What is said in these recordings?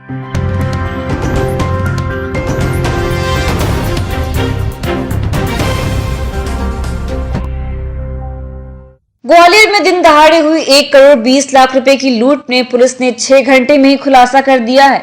ग्वालियर में दिन दहाड़े हुई 1 करोड़ 20 लाख रुपए की लूट में पुलिस ने 6 घंटे में ही खुलासा कर दिया है।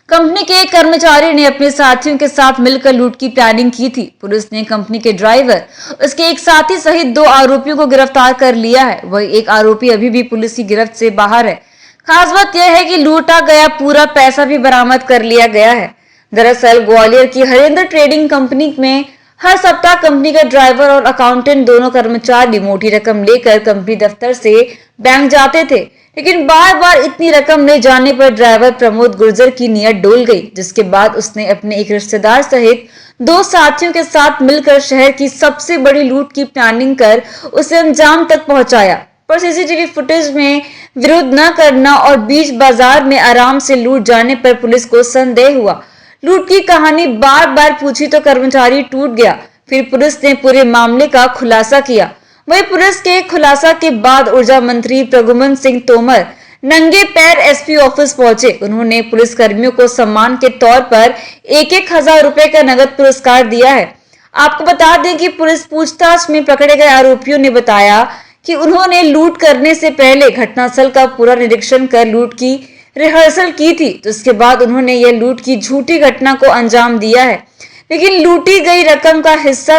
कंपनी के एक कर्मचारी ने अपने साथियों के साथ मिलकर लूट की प्लानिंग की थी। पुलिस ने कंपनी के ड्राइवर, उसके एक साथी सहित 2 आरोपियों को गिरफ्तार कर लिया है। वही एक आरोपी अभी भी पुलिस की गिरफ्त से बाहर है। खास बात यह है कि लूटा गया पूरा पैसा भी बरामद कर लिया गया है। दरअसल ग्वालियर की हरेंद्र ट्रेडिंग कंपनी में हर सप्ताह कंपनी का ड्राइवर और अकाउंटेंट दोनों कर्मचारी मोटी रकम लेकर कंपनी दफ्तर से बैंक जाते थे, लेकिन बार बार इतनी रकम ले जाने पर ड्राइवर प्रमोद गुर्जर की नीयत डोल गई, जिसके बाद उसने अपने एक रिश्तेदार सहित 2 साथियों के साथ मिलकर शहर की सबसे बड़ी लूट की प्लानिंग कर उसे अंजाम तक पहुंचाया। पर सीसीटीवी फुटेज में विरोध न करना और बीच बाजार में आराम से लूट जाने पर पुलिस को संदेह हुआ। लूट की कहानी बार बार पूछी तो कर्मचारी टूट गया। फिर पुलिस ने पूरे मामले का खुलासा किया। वही पुलिस के खुलासा के बाद ऊर्जा मंत्री प्रद्युम्न सिंह तोमर नंगे पैर एसपी ऑफिस पहुंचे। उन्होंने पुलिस कर्मियों को सम्मान के तौर पर 1,000 रुपए का नगद पुरस्कार दिया है। आपको बता दें कि पुलिस पूछताछ में पकड़े गए आरोपियों ने बताया कि उन्होंने लूट करने से पहले घटनास्थल का पूरा निरीक्षण कर लूट की रिहर्सल की थी, तो इसके बाद उन्होंने यह लूट की झूठी घटना को अंजाम दिया है। लेकिन लूटी गई रकम का हिस्सा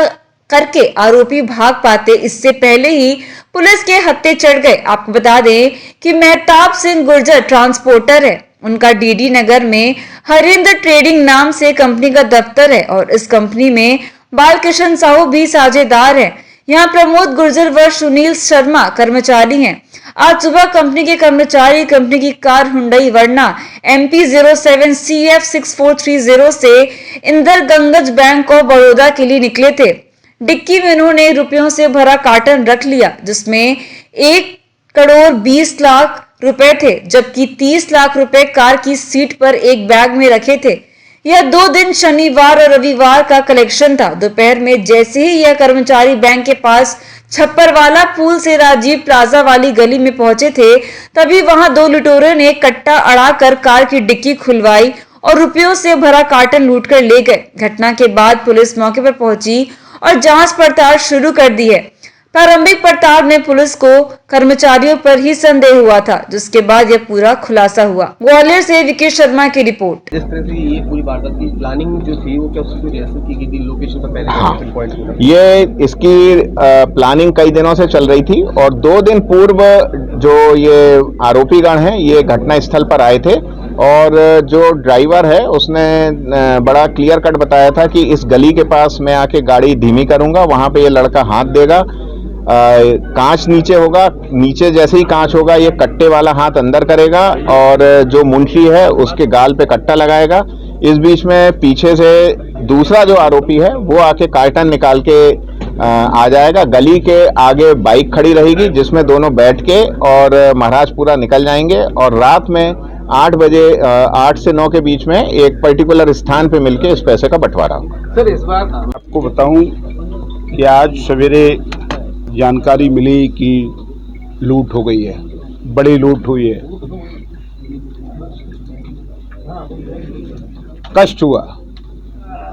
करके आरोपी भाग पाते इससे पहले ही पुलिस के हत्थे चढ़ गए। आपको बता दें कि मेहताब सिंह गुर्जर ट्रांसपोर्टर है। उनका डीडी नगर में हरेंद्र ट्रेडिंग नाम से कंपनी का दफ्तर है और इस कंपनी में बालकृष्ण साहू भी साझेदार है। यहाँ प्रमोद गुर्जर व सुनील शर्मा कर्मचारी हैं। आज सुबह कंपनी के कर्मचारी कंपनी की car Hyundai Verna MP07 CF6430 से इंदरगंज बैंक ऑफ बड़ौदा के लिए निकले थे। डिक्की में उन्होंने रुपयों से भरा कार्टन रख लिया, जिसमें 1 करोड़ 20 लाख रुपए थे, जबकि 30 लाख रुपए कार की सीट पर एक बैग में रखे थे। यह 2 दिन शनिवार और रविवार का कलेक्शन था। दोपहर में जैसे ही यह कर्मचारी बैंक के पास छप्परवाला पुल से राजीव प्लाजा वाली गली में पहुंचे थे, तभी वहां 2 लुटेरों ने कट्टा अड़ाकर कार की डिक्की खुलवाई और रुपयों से भरा कार्टन लूटकर ले गए। घटना के बाद पुलिस मौके पर पहुंची और जांच पड़ताल शुरू कर दी है। प्रारंभिक पड़ताल में पुलिस को कर्मचारियों पर ही संदेह हुआ था, जिसके बाद यह पूरा खुलासा हुआ। ग्वालियर से विकेश शर्मा की रिपोर्ट। जिस तरह से ये पूरी वारदात की प्लानिंग जो थी वो क्या उसकी रिहर्सल की गई थी लोकेशन पर पहले? हाँ, ये इसकी प्लानिंग कई दिनों से चल रही थी और 2 दिन पूर्व जो ये आरोपीगण हैं ये घटना स्थल पर आए थे और जो ड्राइवर है उसने बड़ा क्लियर कट बताया था कि इस गली के पास मैं आके गाड़ी धीमी करूंगा, वहां पे ये लड़का हाथ देगा, कांच नीचे होगा, नीचे जैसे ही कांच होगा ये कट्टे वाला हाथ अंदर करेगा और जो मुंशी है उसके गाल पे कट्टा लगाएगा। इस बीच में पीछे से दूसरा जो आरोपी है वो आके कार्टन निकाल के आ जाएगा। गली के आगे बाइक खड़ी रहेगी जिसमें दोनों बैठ के और महाराजपुरा निकल जाएंगे और रात में 8 बजे 8 से 9 के बीच में एक पर्टिकुलर स्थान पे मिलके इस पैसे का बंटवारा होगा। सर, इस बार आपको बताऊं कि आज सवेरे जानकारी मिली कि लूट हो गई है, बड़ी लूट हुई है। कष्ट हुआ,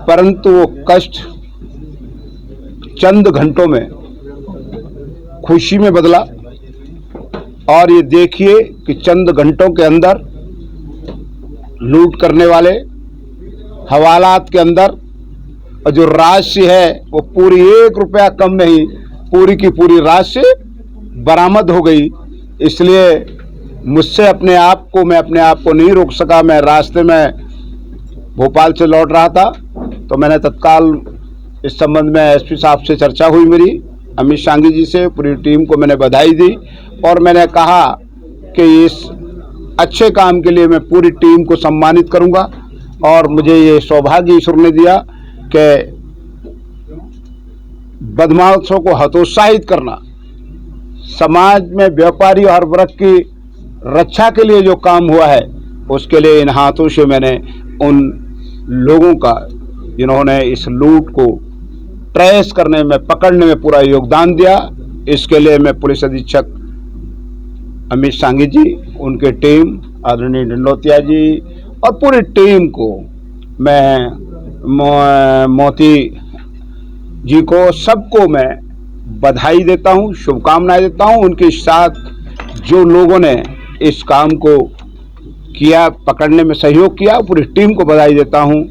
परंतु वो कष्ट चंद घंटों में खुशी में बदला और ये देखिए कि चंद घंटों के अंदर लूट करने वाले हवालात के अंदर और जो राशि है वो पूरी 1 रुपया कम नहीं, पूरी की पूरी राशि बरामद हो गई। इसलिए मुझसे अपने आप को नहीं रोक सका। मैं रास्ते में भोपाल से लौट रहा था तो मैंने तत्काल इस संबंध में एसपी साहब से चर्चा हुई मेरी, अमित सांघी जी से, पूरी टीम को मैंने बधाई दी और मैंने कहा कि इस अच्छे काम के लिए मैं पूरी टीम को सम्मानित करूंगा और मुझे ये सौभाग्य ईश्वर ने दिया कि बदमाशों को हतोत्साहित करना, समाज में व्यापारी और वर्ग की रक्षा के लिए जो काम हुआ है उसके लिए इन हाथों से मैंने उन लोगों का जिन्होंने इस लूट को ट्रेस करने में, पकड़ने में पूरा योगदान दिया, इसके लिए मैं पुलिस अधीक्षक अमित सांघी जी, उनके टीम आदरणीय डंडोतिया जी और पूरी टीम को मैं मोती जी को सबको मैं बधाई देता हूं, शुभकामनाएं देता हूं। उनके साथ जो लोगों ने इस काम को किया, पकड़ने में सहयोग किया, पूरी टीम को बधाई देता हूं।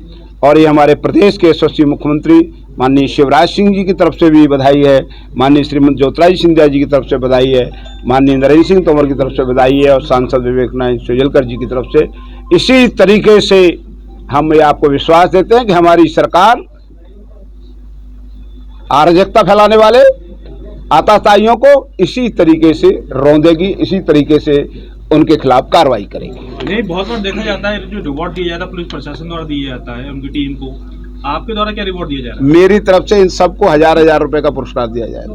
और ये हमारे प्रदेश के यशस्वी मुख्यमंत्री माननीय शिवराज सिंह जी की तरफ से भी बधाई है, माननीय श्रीमती ज्योतिरादित्य सिंधिया जी की तरफ से बधाई है, माननीय नरेंद्र सिंह तोमर की तरफ से बधाई है और सांसद विवेक नारायण शेजवलकर जी की तरफ से। इसी तरीके से हम ये आपको विश्वास देते हैं कि हमारी सरकार अराजकता फैलाने वाले आतताइयों को इसी तरीके से रौंदेगी, इसी तरीके से उनके खिलाफ कार्रवाई करेगी। नहीं, बहुत बार देखा जाता है जो रिवॉर्ड दिया जाता है पुलिस प्रशासन द्वारा दिया जाता है उनकी टीम को, आपके द्वारा क्या रिवॉर्ड दिया जा रहा है? मेरी तरफ से इन सबको 1000 रुपए का पुरस्कार दिया जाएगा।